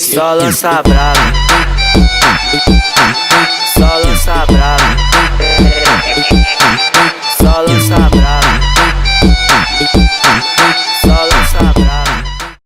Só lança brava, só lança brava, só lança brava, só lança brava.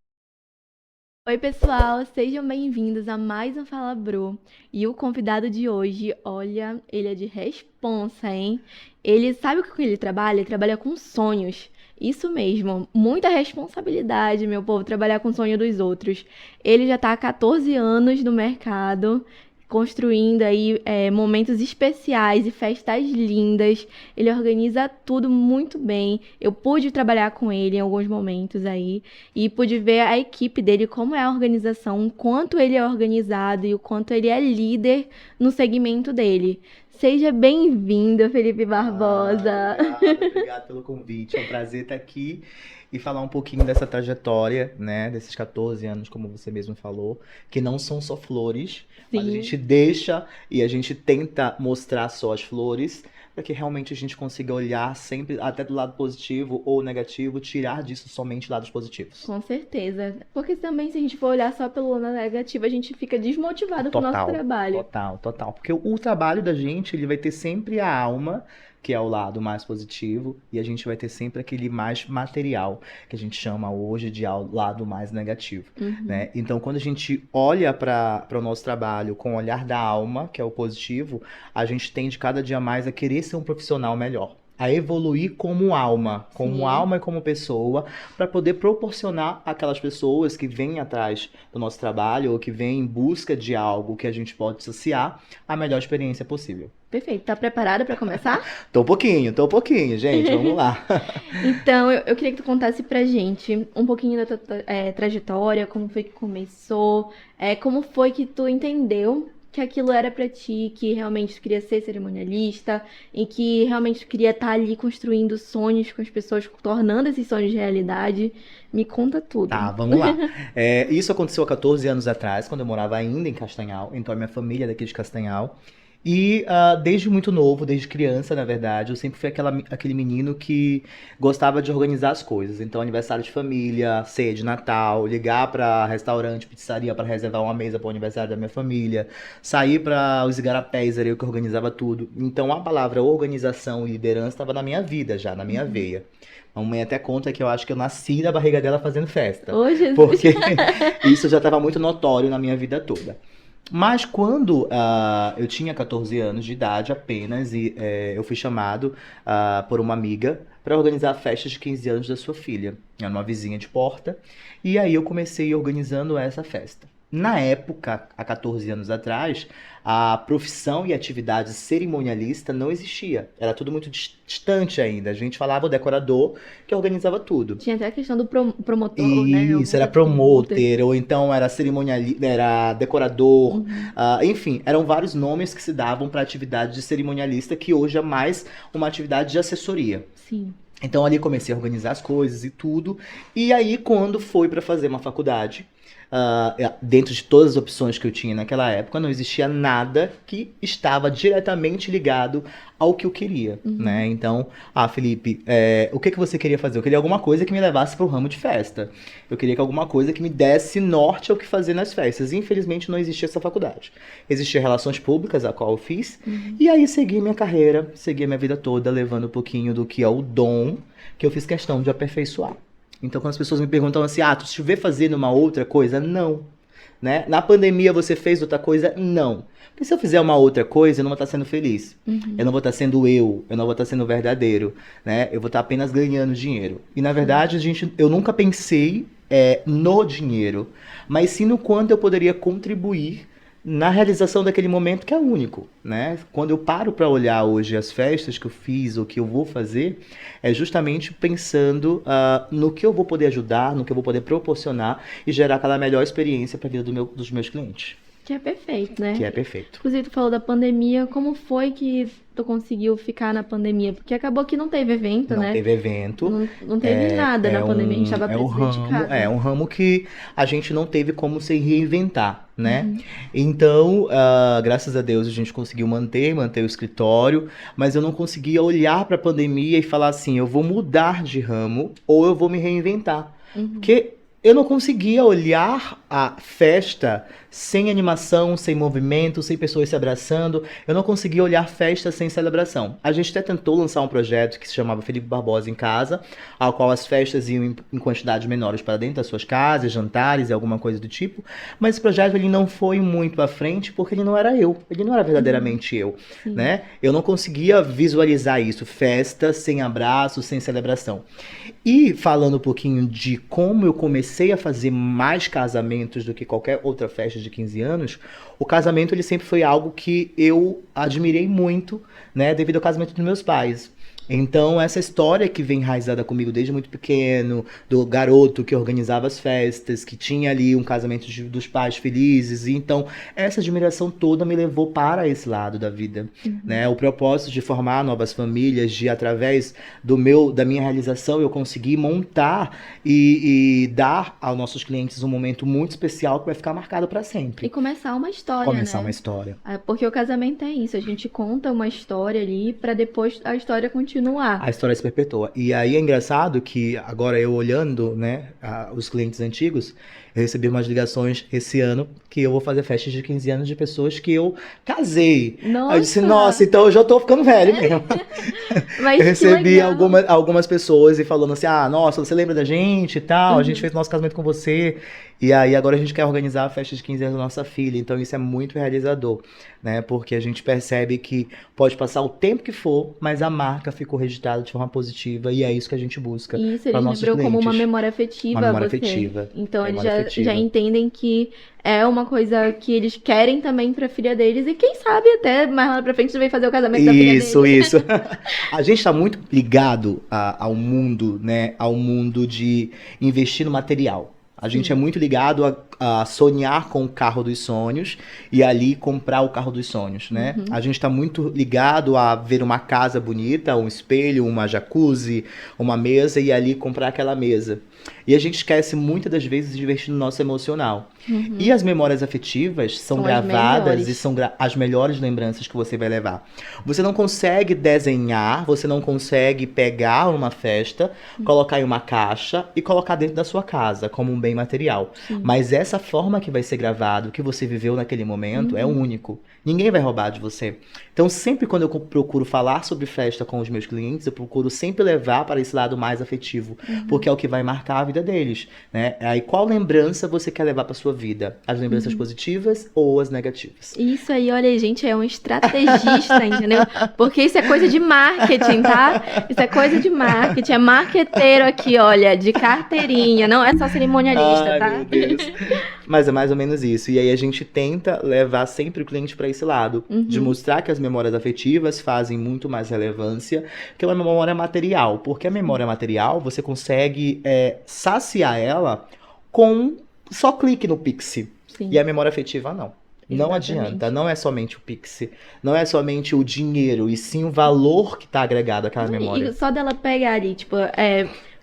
Oi pessoal, sejam bem-vindos a mais um Fala Bro. E o convidado de hoje, olha, ele é de responsa, hein? Ele sabe o que ele trabalha? Ele trabalha com sonhos. Isso mesmo, muita responsabilidade, meu povo, trabalhar com o sonho dos outros. Ele já tá há 14 anos no mercado, construindo aí momentos especiais e festas lindas. Ele organiza tudo muito bem. Eu pude trabalhar com ele em alguns momentos aí e pude ver a equipe dele, como é a organização, o quanto ele é organizado e o quanto ele é líder no segmento dele. Seja bem-vindo, Felipe Barbosa. Obrigado pelo convite. É um prazer estar aqui e falar um pouquinho dessa trajetória, né? Desses 14 anos, como você mesmo falou, que não são só flores, mas a Sim. gente deixa e a gente tenta mostrar só as flores para que realmente a gente consiga olhar sempre até do lado positivo ou negativo, tirar disso somente lados positivos. Com certeza. Porque também, se a gente for olhar só pelo lado negativo, a gente fica desmotivado com o nosso trabalho. Total. Porque o trabalho da gente, ele vai ter sempre a alma, que é o lado mais positivo, e a gente vai ter sempre aquele mais material, que a gente chama hoje de lado mais negativo, né? Então, quando a gente olha para o nosso trabalho com o olhar da alma, que é o positivo, a gente tende cada dia mais a querer ser um profissional melhor, a evoluir como alma e como pessoa, para poder proporcionar àquelas pessoas que vêm atrás do nosso trabalho ou que vêm em busca de algo que a gente pode associar a melhor experiência possível. Perfeito. Tá preparada para começar? Tô um pouquinho, gente, vamos lá. Então, eu queria que tu contasse pra gente um pouquinho da tua trajetória, como foi que começou, como foi que tu entendeu que aquilo era pra ti, que realmente tu queria ser cerimonialista e que realmente tu queria estar ali construindo sonhos com as pessoas, tornando esses sonhos realidade. Me conta tudo. Tá, vamos lá. Isso aconteceu há 14 anos atrás, quando eu morava ainda em Castanhal, então a minha família é daqui de Castanhal. E desde muito novo, desde criança, na verdade, eu sempre fui aquele menino que gostava de organizar as coisas. Então, aniversário de família, ceia de Natal, ligar para restaurante, pizzaria para reservar uma mesa para o aniversário da minha família, sair para os igarapés, era eu que organizava tudo. Então, a palavra organização e liderança estava na minha vida já, na minha veia. A mamãe até conta que eu acho que eu nasci na barriga dela fazendo festa. Ô, Jesus! Porque isso já estava muito notório na minha vida toda. Mas quando eu tinha 14 anos de idade apenas, e eu fui chamado por uma amiga para organizar a festa de 15 anos da sua filha. Era uma vizinha de porta. E aí eu comecei organizando essa festa. Na época, há 14 anos atrás, a profissão e atividade cerimonialista não existia. Era tudo muito distante ainda. A gente falava o decorador que organizava tudo. Tinha até a questão do promotor, né? Isso, era promoter, ou então era cerimonialista, era decorador. Enfim, eram vários nomes que se davam para a atividade de cerimonialista, que hoje é mais uma atividade de assessoria. Sim. Então ali comecei a organizar as coisas e tudo. E aí, quando foi para fazer uma faculdade, dentro de todas as opções que eu tinha naquela época, não existia nada que estava diretamente ligado ao que eu queria, né? Então, Felipe, o que você queria fazer? Eu queria alguma coisa que me levasse para o ramo de festa. Eu queria que alguma coisa que me desse norte ao que fazer nas festas. E, infelizmente, não existia essa faculdade. Existia relações públicas, a qual eu fiz. E aí, segui minha carreira, segui a minha vida toda, levando um pouquinho do que é o dom que eu fiz questão de aperfeiçoar. Então, quando as pessoas me perguntam assim, tu se vê fazendo uma outra coisa? Não. Né? Na pandemia você fez outra coisa? Não. Porque se eu fizer uma outra coisa, eu não vou estar sendo feliz. Eu não vou estar sendo eu não vou estar sendo verdadeiro. Né? Eu vou estar apenas ganhando dinheiro. E, na verdade, eu nunca pensei no dinheiro, mas sim no quanto eu poderia contribuir na realização daquele momento que é único, né? Quando eu paro para olhar hoje as festas que eu fiz ou que eu vou fazer, é justamente pensando no que eu vou poder ajudar, no que eu vou poder proporcionar e gerar aquela melhor experiência para a vida dos meus clientes. Que é perfeito, né? Que é perfeito. Inclusive, tu falou da pandemia. Como foi que tu conseguiu ficar na pandemia? Porque acabou que não teve evento, né? Não teve evento. Não teve nada na pandemia. A gente estava preso dentro de casa. É um ramo que a gente não teve como se reinventar, né? Então, graças a Deus, a gente conseguiu manter o escritório, mas eu não conseguia olhar para a pandemia e falar assim, eu vou mudar de ramo ou eu vou me reinventar. Porque eu não conseguia olhar a festa sem animação, sem movimento, sem pessoas se abraçando. Eu não conseguia olhar festa sem celebração. A gente até tentou lançar um projeto que se chamava Felipe Barbosa em Casa, ao qual as festas iam em quantidades menores para dentro das suas casas, jantares e alguma coisa do tipo. Mas esse projeto ele não foi muito à frente porque ele não era eu. Ele não era verdadeiramente eu, Sim. né? Eu não conseguia visualizar isso, festa sem abraço, sem celebração. E falando um pouquinho de como eu comecei a fazer mais casamentos do que qualquer outra festa de 15 anos, o casamento ele sempre foi algo que eu admirei muito, né, devido ao casamento dos meus pais. Então, essa história que vem enraizada comigo desde muito pequeno, do garoto que organizava as festas, que tinha ali um casamento dos pais felizes, e então essa admiração toda me levou para esse lado da vida, né? O propósito de formar novas famílias, de através da minha realização eu conseguir montar e dar aos nossos clientes um momento muito especial que vai ficar marcado para E sempre. começar uma história, Começar né? uma história. Porque o casamento é isso, a gente conta uma história ali pra depois a história continuar. A história se perpetua. E aí é engraçado que agora eu olhando, né, os clientes antigos, eu recebi umas ligações esse ano que eu vou fazer festas de 15 anos de pessoas que eu casei. Aí eu disse, nossa, então eu já tô ficando velho mesmo. Mas Eu que recebi legal. algumas pessoas e falando assim, nossa, você lembra da gente e tal? A gente fez nosso casamento com você. E aí agora a gente quer organizar a festa de 15 anos da nossa filha. Então isso é muito realizador, né? Porque a gente percebe que pode passar o tempo que for, mas a marca ficou registrada de forma positiva e é isso que a gente busca. Isso, para eles nossos lembrou como uma clientes. memória afetiva Uma memória você. afetiva. Então eles Memória afetiva. já entendem que é uma coisa que eles querem também pra filha deles. E quem sabe até mais lá pra frente eles vão fazer o casamento da filha deles. Isso. A gente está muito ligado ao mundo, né? Ao mundo de investir no material. A gente é muito ligado a sonhar com o carro dos sonhos e ali comprar o carro dos sonhos, né? A gente está muito ligado a ver uma casa bonita, um espelho, uma jacuzzi, uma mesa e ali comprar aquela mesa. E a gente esquece muitas das vezes de investir no nosso emocional. E as memórias afetivas são São as gravadas melhores. e são as melhores lembranças que você vai levar. Você não consegue desenhar, você não consegue pegar uma festa, colocar em uma caixa e colocar dentro da sua casa como um bem material. Mas essa forma que vai ser gravado, que você viveu naquele momento, é único. Ninguém vai roubar de você. Então, sempre quando eu procuro falar sobre festa com os meus clientes, eu procuro sempre levar para esse lado mais afetivo, porque é o que vai marcar a vida deles, né? Aí, qual lembrança você quer levar para sua vida? As lembranças positivas ou as negativas? Isso aí, olha, gente, é um estrategista, entendeu? Porque isso é coisa de marketing, tá? Isso é coisa de marketing. É marqueteiro aqui, olha, de carteirinha. Não é só cerimonialista, Ai, tá? meu Deus. Mas é mais ou menos isso. E aí a gente tenta levar sempre o cliente para esse lado, de mostrar que as memórias afetivas fazem muito mais relevância que uma memória material. Porque a memória material, você consegue saciar ela com só clique no Pix. Sim. E a memória afetiva, não. Não Exatamente. adianta, não é somente o Pix, não é somente o dinheiro, e sim o valor que tá agregado àquela memória. E só dela pegar ali, tipo,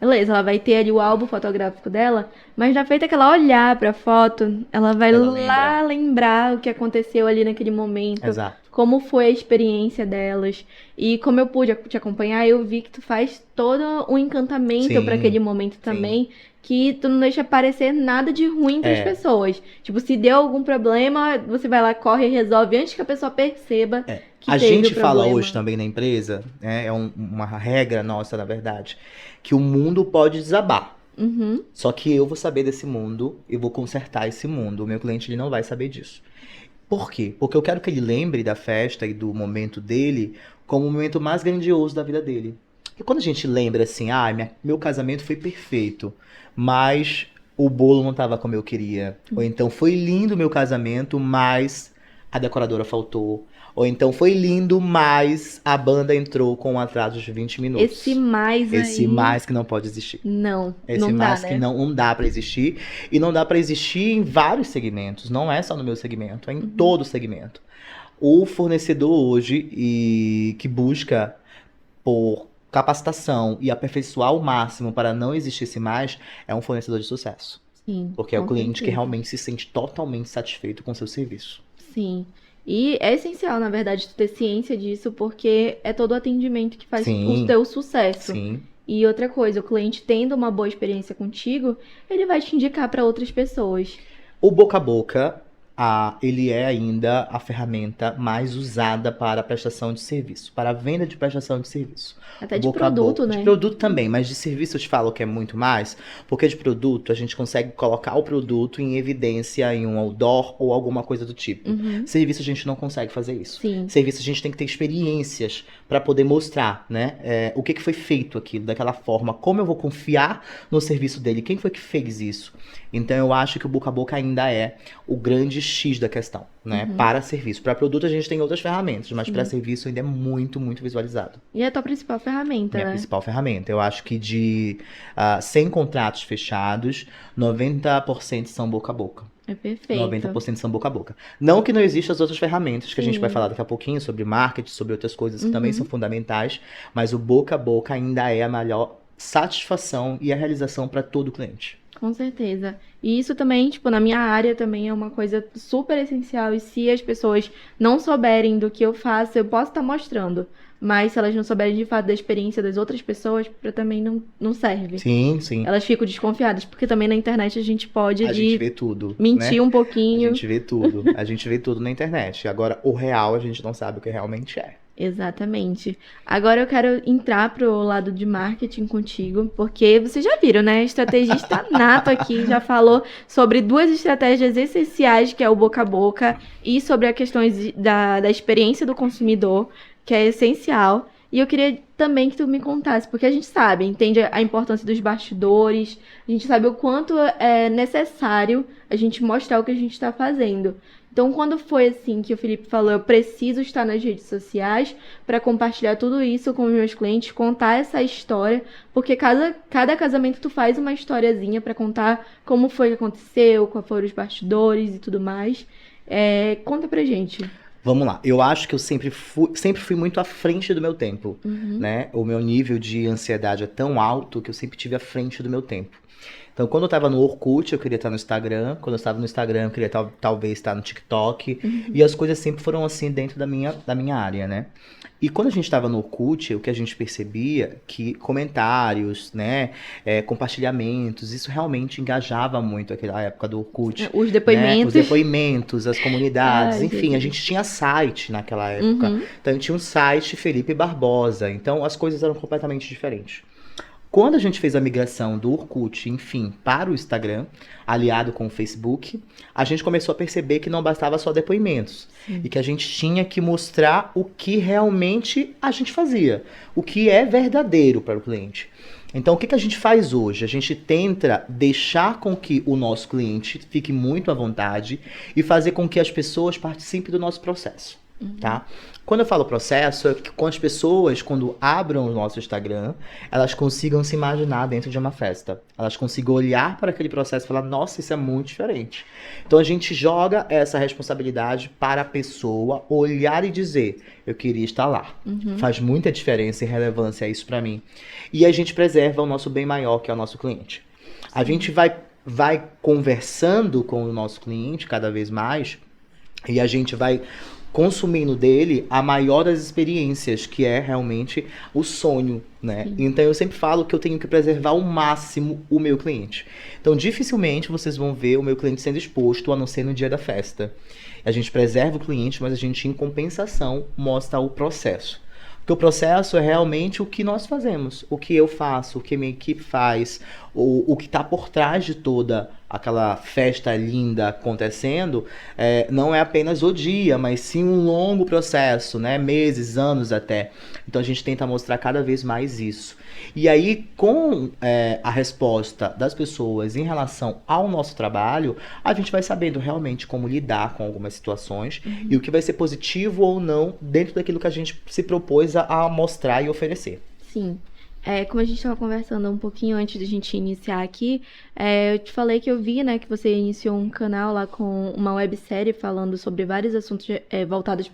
beleza, ela vai ter ali o álbum fotográfico dela, mas já feita que ela olhar pra foto, ela vai Ela lá lembrar o que aconteceu ali naquele momento. Exato. Como foi a experiência delas. E como eu pude te acompanhar, eu vi que tu faz todo um encantamento Sim, para aquele momento também, que tu não deixa parecer nada de ruim para as pessoas. Tipo, se deu algum problema, você vai lá, corre e resolve antes que a pessoa perceba que A teve gente o fala problema. hoje também na empresa, né, uma regra nossa, na verdade, que o mundo pode desabar. Uhum. Só que eu vou saber desse mundo, eu vou consertar esse mundo. O meu cliente ele não vai saber disso. Por quê? Porque eu quero que ele lembre da festa e do momento dele como o momento mais grandioso da vida dele. E quando a gente lembra assim, meu casamento foi perfeito, mas o bolo não estava como eu queria. Ou então foi lindo o meu casamento, mas a decoradora faltou. Ou então foi lindo, mas a banda entrou com um atraso de 20 minutos. Esse mais Esse aí... mais que não pode existir. Não, Esse não mais dá, que né? não dá pra existir. E não dá pra existir em vários segmentos. Não é só no meu segmento, é em todo segmento. O fornecedor hoje que busca por capacitação e aperfeiçoar o máximo para não existir esse mais, é um fornecedor de sucesso. Sim, Porque é o com cliente que certeza. realmente se sente totalmente satisfeito com o seu serviço. Sim. E é essencial, na verdade, tu ter ciência disso, porque é todo o atendimento que faz Sim. o teu sucesso. Sim. E outra coisa, o cliente tendo uma boa experiência contigo, ele vai te indicar para outras pessoas. O boca a boca, ele é ainda a ferramenta mais usada para a prestação de serviço, para a venda de prestação de serviço. Até O de boca a produto, boca. né? De produto também, mas de serviço eu te falo que é muito mais, porque de produto a gente consegue colocar o produto em evidência em um outdoor ou alguma coisa do tipo. Uhum. Serviço a gente não consegue fazer isso. Sim. Serviço a gente tem que ter experiências para poder mostrar, né? O que foi feito aquilo, daquela forma, como eu vou confiar no serviço dele, quem foi que fez isso. Então eu acho que o boca a boca ainda é o grande X da questão, né? Uhum. Para serviço. Para produto a gente tem outras ferramentas, mas Sim. para serviço ainda é muito, muito visualizado. E é a tua principal ferramenta, Minha né? principal ferramenta. Eu acho que de 100 contratos fechados, 90% são boca a boca. É perfeito. 90% são boca a boca. Não que não existam as outras ferramentas, que a gente Sim. vai falar daqui a pouquinho, sobre marketing, sobre outras coisas que também Uhum. são fundamentais, mas o boca a boca ainda é a maior satisfação e a realização para todo cliente. Com certeza. E isso também, tipo, na minha área também é uma coisa super essencial. E se as pessoas não souberem do que eu faço, eu posso estar mostrando. Mas se elas não souberem de fato da experiência das outras pessoas, pra também não serve. Sim, sim. Elas ficam desconfiadas, porque também na internet a gente pode A gente vê tudo, mentir né? um A pouquinho. gente vê tudo. A gente vê tudo na internet. Agora, o real a gente não sabe o que realmente é. Exatamente. Agora eu quero entrar pro lado de marketing contigo, porque vocês já viram, né? Estrategista nato aqui já falou sobre duas estratégias essenciais, que é o boca a boca, e sobre a questão da experiência do consumidor, que é essencial. E eu queria também que tu me contasse, porque a gente sabe, entende a importância dos bastidores, a gente sabe o quanto é necessário a gente mostrar o que a gente está fazendo. Então, quando foi assim que o Felipe falou, eu preciso estar nas redes sociais para compartilhar tudo isso com os meus clientes, contar essa história, porque cada casamento tu faz uma historiazinha para contar como foi que aconteceu, quais foram os bastidores e tudo mais. Conta pra gente. Vamos lá. Eu acho que eu sempre fui muito à frente do meu tempo, Uhum. né? O meu nível de ansiedade é tão alto que eu sempre tive à frente do meu tempo. Então, quando eu tava no Orkut, eu queria estar no Instagram. Quando eu estava no Instagram, eu queria talvez estar no TikTok. E as coisas sempre foram assim dentro da minha área, né? E quando a gente estava no Orkut, o que a gente percebia que comentários, né, compartilhamentos, isso realmente engajava muito aquela época do Orkut. Os Né? depoimentos. Os depoimentos, as comunidades, Ai, enfim, a Jesus. gente tinha site naquela época. Uhum. Então, a gente tinha um site Felipe Barbosa. Então, as coisas eram completamente diferentes. Quando a gente fez a migração do Orkut, enfim, para o Instagram, aliado com o Facebook, a gente começou a perceber que não bastava só depoimentos. Sim. E que a gente tinha que mostrar o que realmente a gente fazia. O que é verdadeiro para o cliente. Então, o que a gente faz hoje? A gente tenta deixar com que o nosso cliente fique muito à vontade e fazer com que as pessoas participem do nosso processo. Tá? Quando eu falo processo, é que com as pessoas, quando abram o nosso Instagram, elas consigam se imaginar dentro de uma festa. Elas consigam olhar para aquele processo e falar, nossa, isso é muito diferente. Então a gente joga essa responsabilidade para a pessoa olhar e dizer, eu queria estar lá. Uhum. Faz muita diferença e relevância isso para mim. E a gente preserva o nosso bem maior, que é o nosso cliente. A gente vai conversando com o nosso cliente cada vez mais e a gente vai consumindo dele a maior das experiências, que é realmente o sonho, né? Sim. Então eu sempre falo que eu tenho que preservar ao máximo o meu cliente. Então dificilmente vocês vão ver o meu cliente sendo exposto, a não ser no dia da festa. A gente preserva o cliente, mas a gente, em compensação, mostra o processo. Porque o processo é realmente o que nós fazemos, o que eu faço, o que minha equipe faz, o que está por trás de toda aquela festa linda acontecendo, não é apenas o dia, mas sim um longo processo, né? Meses, anos até. Então a gente tenta mostrar cada vez mais isso. E aí, com a resposta das pessoas em relação ao nosso trabalho, a gente vai sabendo realmente como lidar com algumas situações e o que vai ser positivo ou não dentro daquilo que a gente se propôs a mostrar e oferecer. Sim. Como a gente estava conversando um pouquinho antes de a gente iniciar aqui, eu te falei que eu vi, né, que você iniciou um canal lá com uma websérie falando sobre vários assuntos voltados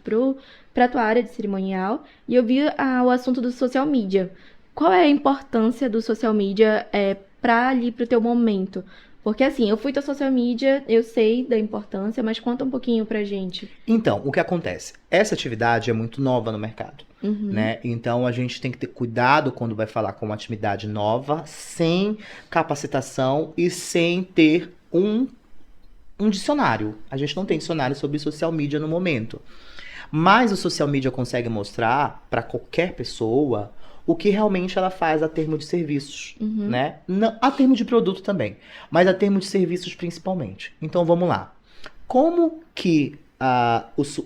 para a tua área de cerimonial, e eu vi o assunto do social media. Qual é a importância do social media para o teu momento? Porque assim, eu fui da social media, eu sei da importância, mas conta um pouquinho pra gente. Então, o que acontece? Essa atividade é muito nova no mercado, Uhum. né? Então a gente tem que ter cuidado quando vai falar com uma atividade nova, sem capacitação e sem ter um dicionário. A gente não tem dicionário sobre social media no momento. Mas o social media consegue mostrar para qualquer pessoa o que realmente ela faz a termo de serviços, Uhum. né? Não, a termo de produto também, mas a termo de serviços principalmente. Então vamos lá. Como que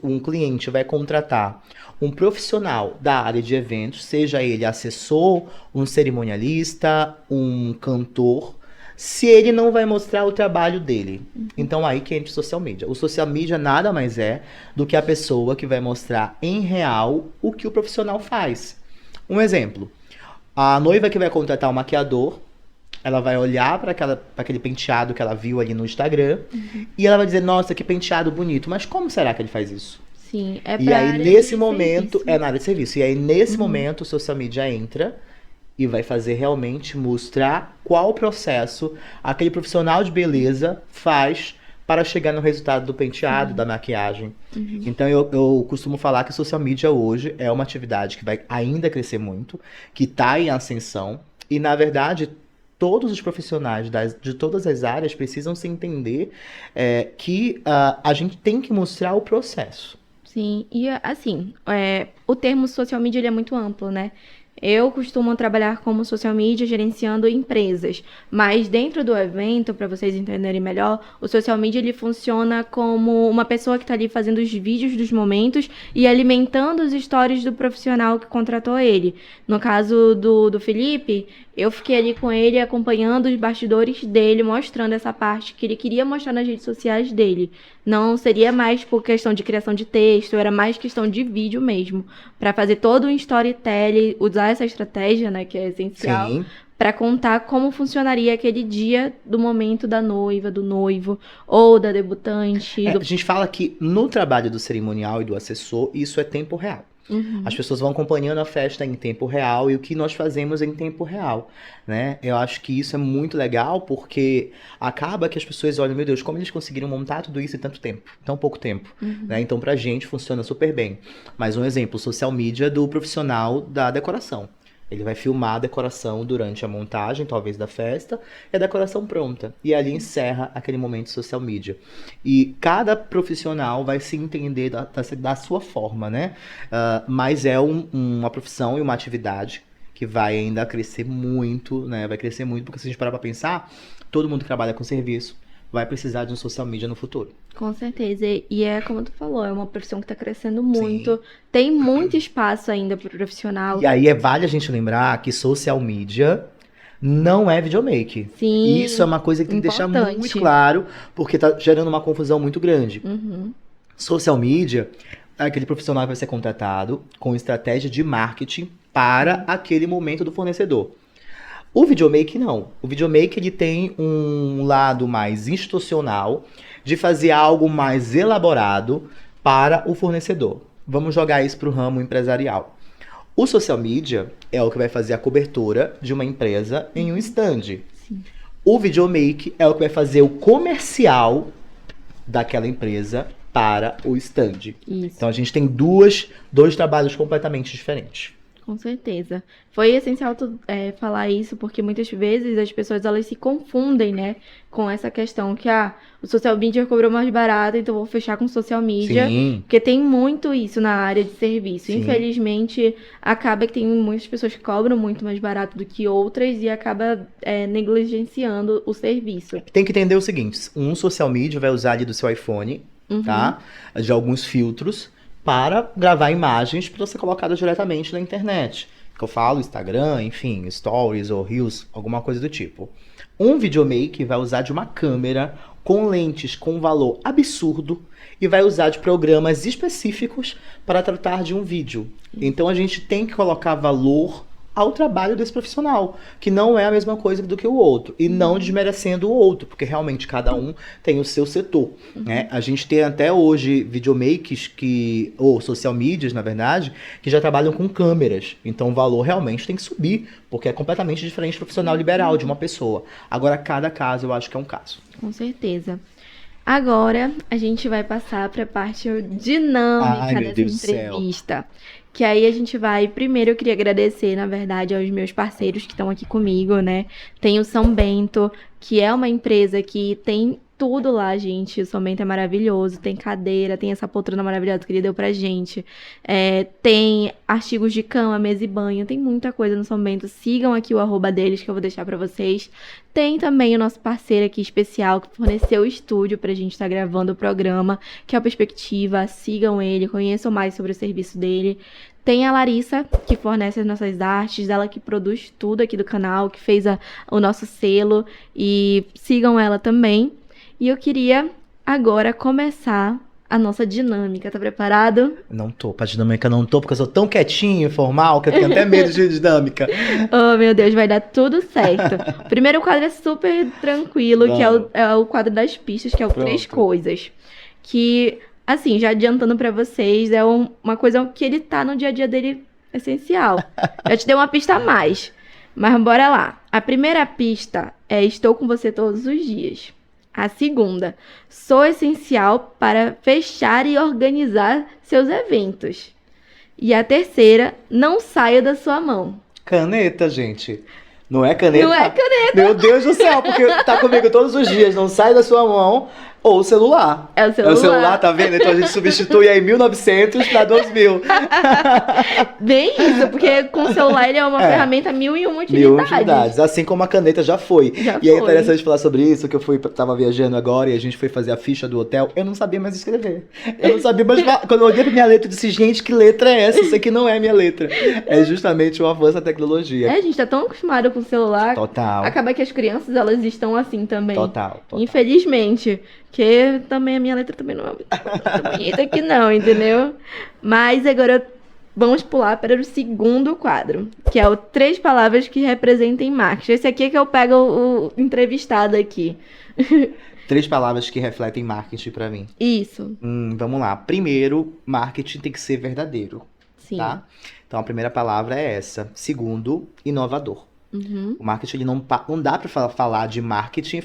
um cliente vai contratar um profissional da área de eventos, seja ele assessor, um cerimonialista, um cantor, se ele não vai mostrar o trabalho dele? Então aí que entra o social media. O social media nada mais é do que a pessoa que vai mostrar em real o que o profissional faz. Um exemplo, a noiva que vai contratar um maquiador, ela vai olhar para aquele penteado que ela viu ali no Instagram e ela vai dizer, nossa, que penteado bonito, mas como será que ele faz isso? Sim, é E pra aí área nesse de momento, serviço. é na área de serviço, e aí nesse momento o social media entra e vai fazer realmente mostrar qual processo aquele profissional de beleza faz para chegar no resultado do penteado, da maquiagem. Então eu costumo falar que o social media hoje é uma atividade que vai ainda crescer muito, que está em ascensão, e na verdade todos os profissionais de todas as áreas precisam se entender que a gente tem que mostrar o processo. Sim, e assim, o termo social media ele é muito amplo, né? Eu costumo trabalhar como social media gerenciando empresas, mas dentro do evento, para vocês entenderem melhor, o social media ele funciona como uma pessoa que está ali fazendo os vídeos dos momentos e alimentando os stories do profissional que contratou ele. No caso do Felipe, eu fiquei ali com ele acompanhando os bastidores dele, mostrando essa parte que ele queria mostrar nas redes sociais dele. Não seria mais por questão de criação de texto, era mais questão de vídeo mesmo, para fazer todo um storytelling, usar essa estratégia, né, que é essencial, Sim. para contar como funcionaria aquele dia do momento da noiva, do noivo, ou da debutante. A gente fala que no trabalho do cerimonial e do assessor, isso é tempo real. Uhum. As pessoas vão acompanhando a festa em tempo real e o que nós fazemos em tempo real, né? Eu acho que isso é muito legal porque acaba que as pessoas olham, meu Deus, como eles conseguiram montar tudo isso em tanto tempo, tão pouco tempo, né? Então pra gente funciona super bem. Mas um exemplo, social media do profissional da decoração. Ele vai filmar a decoração durante a montagem, talvez, da festa, e a decoração pronta. E ali encerra aquele momento social media. E cada profissional vai se entender da sua forma, né? Mas é uma profissão e uma atividade que vai ainda crescer muito, né? Vai crescer muito, porque se a gente parar pra pensar, todo mundo que trabalha com serviço vai precisar de um social media no futuro. Com certeza. E é como tu falou, é uma profissão que está crescendo muito. Tem muito espaço ainda para o profissional. E aí vale a gente lembrar que social media não é videomaker. Sim, Isso é uma coisa que tem que deixar importante. muito claro, porque tá gerando uma confusão muito grande. Uhum. Social media é aquele profissional que vai ser contratado com estratégia de marketing para aquele momento do fornecedor. O videomaker não. O videomaker ele tem um lado mais institucional de fazer algo mais elaborado para o fornecedor. Vamos jogar isso para o ramo empresarial. O social media é o que vai fazer a cobertura de uma empresa em um stand. Sim. O videomaker é o que vai fazer o comercial daquela empresa para o stand. Isso. Então a gente tem dois trabalhos completamente diferentes. Com certeza. Foi essencial tu falar isso, porque muitas vezes as pessoas elas se confundem, né, com essa questão que o social media cobrou mais barato, então vou fechar com o social media. Sim. Porque tem muito isso na área de serviço. Sim. Infelizmente, acaba que tem muitas pessoas que cobram muito mais barato do que outras e acaba negligenciando o serviço. Tem que entender o seguinte, um social media vai usar ali do seu iPhone, tá? De alguns filtros, para gravar imagens para ser colocadas diretamente na internet. Que eu falo Instagram, enfim, Stories ou Reels, alguma coisa do tipo. Um videomaker vai usar de uma câmera com lentes com valor absurdo e vai usar de programas específicos para tratar de um vídeo. Então a gente tem que colocar valor ao trabalho desse profissional, que não é a mesma coisa do que o outro, e não desmerecendo o outro, porque realmente cada um tem o seu setor, né? A gente tem até hoje videomakers ou social medias, na verdade, que já trabalham com câmeras, então o valor realmente tem que subir, porque é completamente diferente do profissional liberal de uma pessoa. Agora, cada caso eu acho que é um caso. Com certeza. Agora a gente vai passar para a parte dinâmica Ai, meu dessa Deus do céu. entrevista. Que aí a gente vai. Primeiro eu queria agradecer, na verdade, aos meus parceiros que estão aqui comigo, né? Tem o São Bento, que é uma empresa que tem tudo lá, gente. O São Bento é maravilhoso. Tem cadeira, tem essa poltrona maravilhosa que ele deu pra gente. Tem artigos de cama, mesa e banho. Tem muita coisa no São Bento. Sigam aqui o @ deles que eu vou deixar pra vocês. Tem também o nosso parceiro aqui especial que forneceu o estúdio pra gente estar gravando o programa, que é o Perspectiva. Sigam ele, conheçam mais sobre o serviço dele. Tem a Larissa, que fornece as nossas artes, ela que produz tudo aqui do canal, que fez o nosso selo. E sigam ela também. E eu queria agora começar a nossa dinâmica. Tá preparado? Não tô, pra dinâmica não tô, porque eu sou tão quietinho, formal, que eu tenho até medo de dinâmica. Oh, meu Deus, vai dar tudo certo. O primeiro quadro é super tranquilo, que é o quadro das pistas, que é o Pronto. 3 coisas. Que, assim, já adiantando pra vocês, é uma coisa que ele tá no dia a dia dele essencial. Já te dei uma pista a mais. Mas bora lá. A primeira pista é estou com você todos os dias. A segunda, sou essencial para fechar e organizar seus eventos. E a terceira, não saio da sua mão. Caneta, gente. Não é caneta? Não é caneta. Meu Deus do céu, porque tá comigo todos os dias, não sai da sua mão, ou o celular. É o celular. É o celular, tá vendo? Então a gente substitui aí 1900 pra 2000. Bem isso, porque com o celular ele é uma ferramenta 1001 utilidades. Utilidades, assim como a caneta já foi. Já E é foi. interessante falar sobre isso, que eu tava viajando agora e a gente foi fazer a ficha do hotel, eu não sabia mais escrever. Eu não sabia mais falar. Quando eu olhei pra minha letra, eu disse, gente, que letra é essa? Isso aqui não é minha letra. É justamente o avanço da tecnologia. A gente tá tão acostumado com o celular, Total. acaba que as crianças, elas estão assim também. Total. Infelizmente, que também a minha letra também não é muito bonita aqui não, entendeu? Mas agora vamos pular para o segundo quadro, que é o 3 palavras que representem marketing. Esse aqui é que eu pego o entrevistado aqui. 3 palavras que refletem marketing pra mim. Isso, Vamos lá. Primeiro, marketing tem que ser verdadeiro, sim. tá? Então a primeira palavra é essa. Segundo, inovador. Uhum. O marketing ele não dá pra falar de marketing e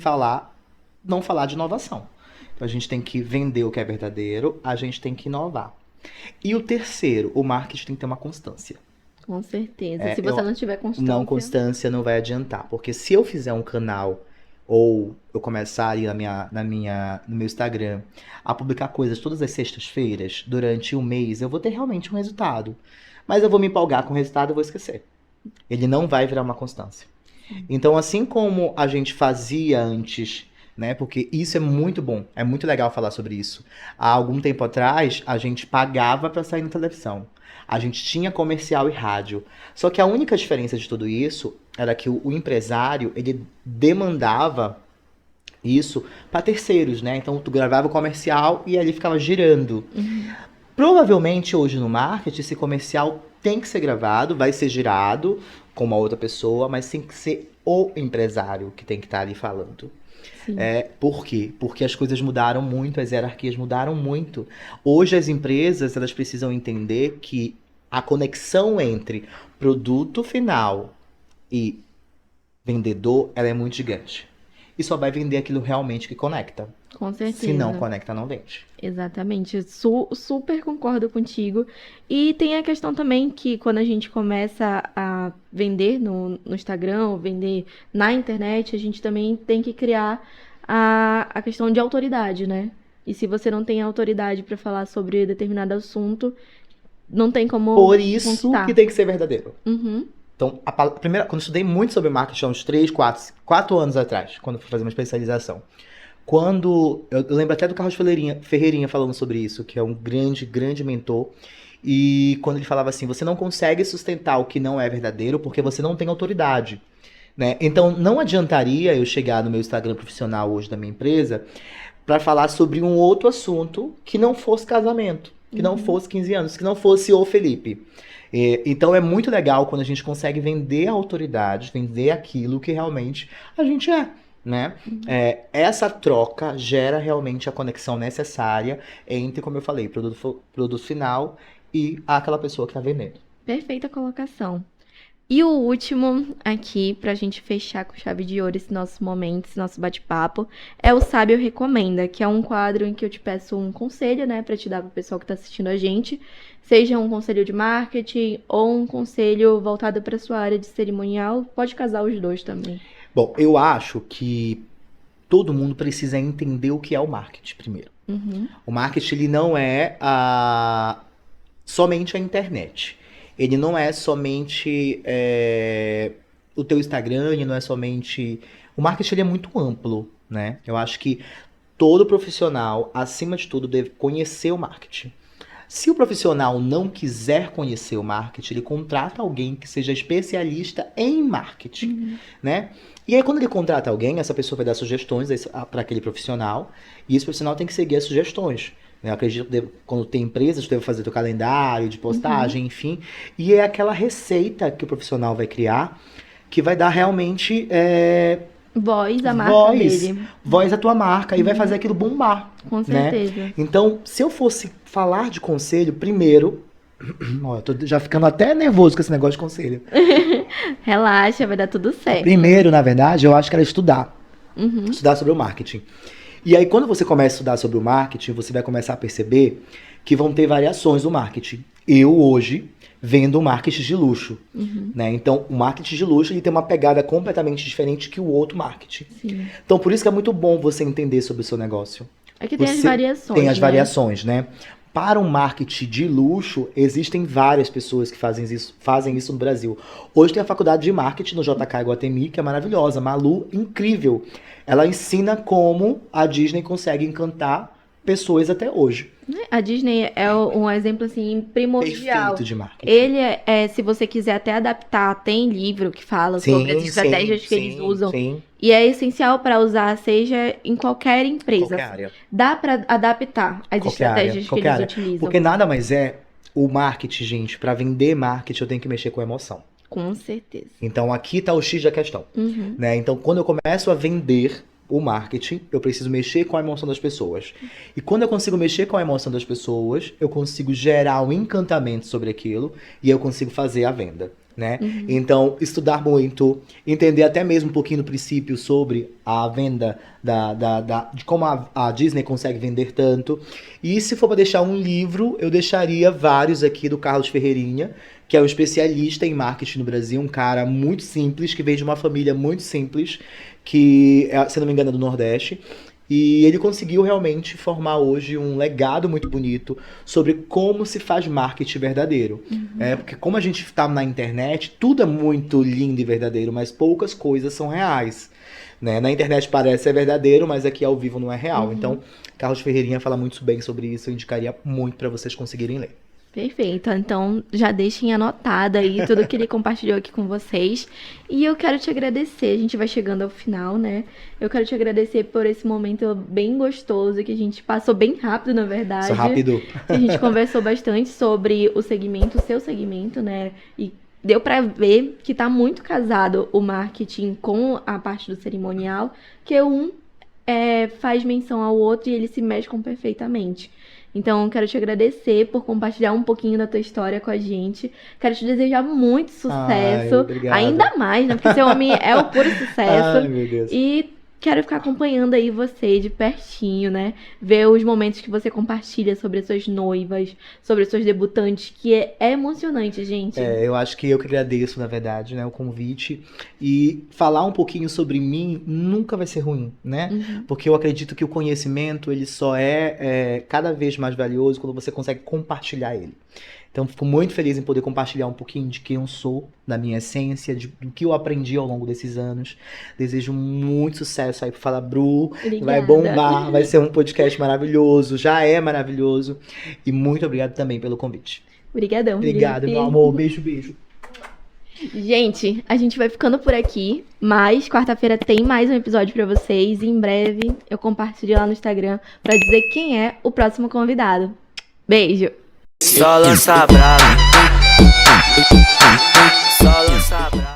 não falar de inovação. Então a gente tem que vender o que é verdadeiro, a gente tem que inovar. E o terceiro, o marketing tem que ter uma constância. Com certeza. Se você não tiver Não, constância não vai adiantar. Porque se eu fizer um canal ou eu começar ali no meu Instagram a publicar coisas todas as sextas-feiras durante um mês, eu vou ter realmente um resultado. Mas eu vou me empolgar com o resultado e vou esquecer. Ele não vai virar uma constância. Então, assim como a gente fazia antes, né? Porque isso é muito bom, é muito legal falar sobre isso. Há algum tempo atrás, a gente pagava para sair na televisão. A gente tinha comercial e rádio. Só que a única diferença de tudo isso era que o empresário, ele demandava isso para terceiros, né? Então, tu gravava o comercial e ali ficava girando. Provavelmente, hoje no marketing, esse comercial tem que ser gravado, vai ser girado com uma outra pessoa, mas tem que ser o empresário que tem que estar ali falando. Sim. Por quê? Porque as coisas mudaram muito, as hierarquias mudaram muito. Hoje as empresas, elas precisam entender que a conexão entre produto final e vendedor, ela é muito gigante. E só vai vender aquilo realmente que conecta. Com certeza. Se não conecta, não vende. Exatamente, super concordo contigo. E tem a questão também que quando a gente começa a vender no Instagram, ou vender na internet, a gente também tem que criar a questão de autoridade, né? E se você não tem autoridade para falar sobre determinado assunto, não tem como Por isso conquistar. que tem que ser verdadeiro. Uhum. Então, quando eu estudei muito sobre marketing, há uns 4 anos atrás, quando eu fui fazer uma especialização, eu lembro até do Carlos Ferreirinha falando sobre isso, que é um grande mentor, e quando ele falava assim, você não consegue sustentar o que não é verdadeiro porque você não tem autoridade, né? Então, não adiantaria eu chegar no meu Instagram profissional hoje da minha empresa para falar sobre um outro assunto que não fosse casamento, que não fosse 15 anos, que não fosse o Felipe. Então é muito legal quando a gente consegue vender a autoridade, vender aquilo que realmente a gente é, né? Essa troca gera realmente a conexão necessária entre, como eu falei, produto final e aquela pessoa que está vendendo. Perfeita colocação. E o último aqui, pra gente fechar com chave de ouro esse nosso momento, esse nosso bate-papo, é o Sábio Recomenda, que é um quadro em que eu te peço um conselho, né, pra te dar pro pessoal que tá assistindo a gente, seja um conselho de marketing ou um conselho voltado pra sua área de cerimonial, pode casar os dois também. Bom, eu acho que todo mundo precisa entender o que é o marketing primeiro. Uhum. O marketing, ele não é somente a internet. Ele não é somente o teu Instagram, ele não é somente... O marketing, ele é muito amplo, né? Eu acho que todo profissional, acima de tudo, deve conhecer o marketing. Se o profissional não quiser conhecer o marketing, ele contrata alguém que seja especialista em marketing, né? E aí, quando ele contrata alguém, essa pessoa vai dar sugestões para aquele profissional, e esse profissional tem que seguir as sugestões. Eu acredito que quando tem empresas, tu deve fazer teu calendário de postagem, enfim. E é aquela receita que o profissional vai criar que vai dar realmente Voz à marca dele. Voz à tua marca. E vai fazer aquilo bombar. Com certeza. Né? Então, se eu fosse falar de conselho, primeiro... Ó, eu tô já ficando até nervoso com esse negócio de conselho. Relaxa, vai dar tudo certo. Primeiro, na verdade, eu acho que era estudar. Estudar sobre o marketing. E aí, quando você começa a estudar sobre o marketing, você vai começar a perceber que vão ter variações do marketing. Eu, hoje, vendo o marketing de luxo. Né? Então, o marketing de luxo ele tem uma pegada completamente diferente que o outro marketing. Sim. Então, por isso que é muito bom você entender sobre o seu negócio. Aqui tem as variações. Tem as variações, né? Para um marketing de luxo, existem várias pessoas que fazem isso no Brasil. Hoje tem a faculdade de marketing no JK Iguatemi, que é maravilhosa. Malu, incrível. Ela ensina como a Disney consegue encantar pessoas até hoje. A Disney é um exemplo, assim, primordial. Perfeito de marketing. Ele se você quiser até adaptar, tem livro que fala sobre as estratégias que eles usam. Sim. E é essencial para usar, seja em qualquer empresa. Qualquer área. Dá para adaptar as estratégias que eles utilizam. Porque nada mais o marketing, gente. Para vender marketing, eu tenho que mexer com emoção. Com certeza. Então, aqui tá o X da questão. Né? Então, quando eu começo a vender o marketing, eu preciso mexer com a emoção das pessoas. E quando eu consigo mexer com a emoção das pessoas, eu consigo gerar um encantamento sobre aquilo e eu consigo fazer a venda. Né? Então, estudar muito, entender até mesmo um pouquinho do princípio sobre a venda, de como a Disney consegue vender tanto. E se for para deixar um livro, eu deixaria vários aqui do Carlos Ferreirinha, que é um especialista em marketing no Brasil, um cara muito simples, que veio de uma família muito simples, que, se não me engano, é do Nordeste. E ele conseguiu realmente formar hoje um legado muito bonito sobre como se faz marketing verdadeiro. Porque como a gente está na internet, tudo é muito lindo e verdadeiro, mas poucas coisas são reais. Né? Na internet parece ser verdadeiro, mas aqui ao vivo não é real. Então, Carlos Ferreirinha fala muito bem sobre isso, eu indicaria muito para vocês conseguirem ler. Perfeito, então já deixem anotado aí tudo que ele compartilhou aqui com vocês. E eu quero te agradecer, a gente vai chegando ao final, né? Eu quero te agradecer por esse momento bem gostoso, que a gente passou bem rápido, na verdade. Só rápido. A gente conversou bastante sobre o segmento, o seu segmento, né? E deu pra ver que tá muito casado o marketing com a parte do cerimonial, que faz menção ao outro e eles se mesclam perfeitamente. Então, quero te agradecer por compartilhar um pouquinho da tua história com a gente. Quero te desejar muito sucesso. Obrigado. Ainda mais, né? Porque seu homem é o puro sucesso. Ai, meu Deus. E quero ficar acompanhando aí você de pertinho, né? Ver os momentos que você compartilha sobre as suas noivas, sobre as suas debutantes, que é emocionante, gente. Eu acho que eu que agradeço, na verdade, né, o convite. E falar um pouquinho sobre mim nunca vai ser ruim, né? Porque eu acredito que o conhecimento, ele só é cada vez mais valioso quando você consegue compartilhar ele. Então, fico muito feliz em poder compartilhar um pouquinho de quem eu sou, da minha essência, do que eu aprendi ao longo desses anos. Desejo muito sucesso aí pro Fala Bru. Obrigada. Vai bombar, vai ser um podcast maravilhoso, já é maravilhoso. E muito obrigado também pelo convite. Obrigadão. Obrigado, Felipe. meu amor. Beijo, beijo. Gente, a gente vai ficando por aqui, mas quarta-feira tem mais um episódio pra vocês. E em breve eu compartilho lá no Instagram pra dizer quem é o próximo convidado. Beijo! Só lança brava. Só lança brava.